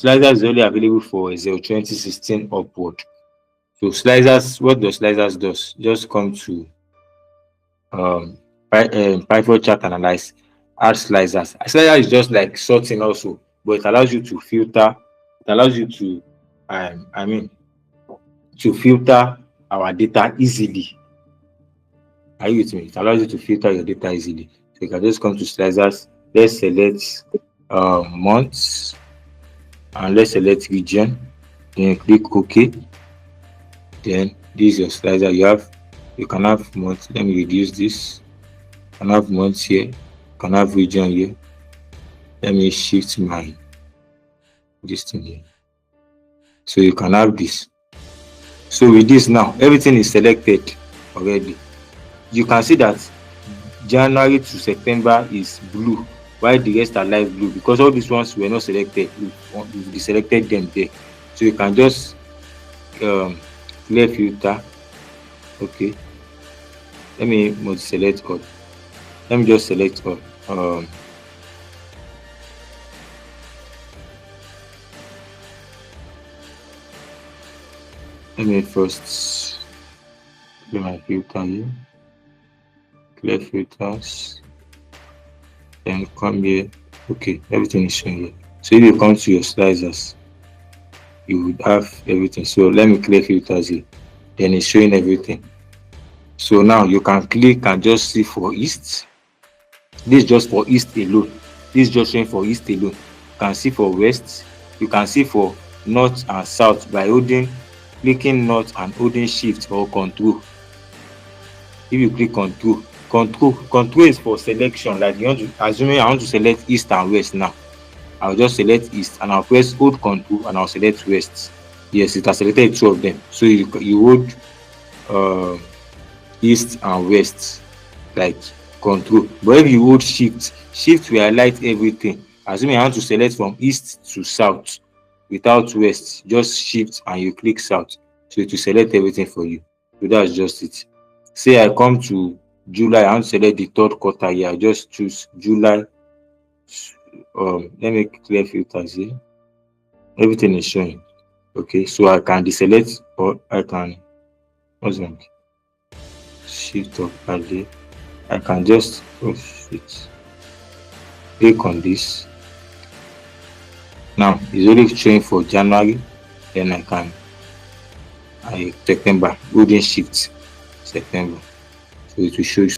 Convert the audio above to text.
slicers is only available for 2016 upward. So slicers, what does slicers does? Just come to pivot chart analyze, add slicers. Slicer is just like sorting also, but it allows you to filter. It allows you to, I mean, to filter our data easily. Are you with me? It allows you to filter your data easily. So you can just come to slicers. Let's select months and let's select region. Then click OK. Then this is your slicer. You can have months. Let me reduce this. You can have months here. You can have region here. Let me shift this thing here. So you can have this. So with this now, everything is selected already. You can see that January to September is blue, while the rest are light blue because all these ones were not selected. We selected them there. So you can just clear filter. Okay. Let me multi-select all. Let me just select all. Let me first clear my filter here. Clear filters. Then come here. Okay, everything is shown here. So if you come to your slicers, you would have everything. So let me clear filters here. Then it's showing everything. So now you can click and just see for east. This is just for east alone. This is just showing for east alone. You can see for west. You can see for north and south by clicking north and holding shift or control. If you click control is for selection. Like you want to, assuming I want to select east and west now, I'll just select east and I'll press hold control and I'll select west. Yes, it has selected two of them. So you hold east and west like control. But if you hold shift will highlight everything. Assuming I want to select from east to south without west, just shift and you click south. So it will select everything for you. So that's just it. Say I come to July, I want to select the third quarter here. I just choose July. Let me clear filters here. Everything is showing. Okay, so I can deselect or I can shift up early. I can just click on this. Now it's only showing for January. Then September, holding shift September. So it will show you.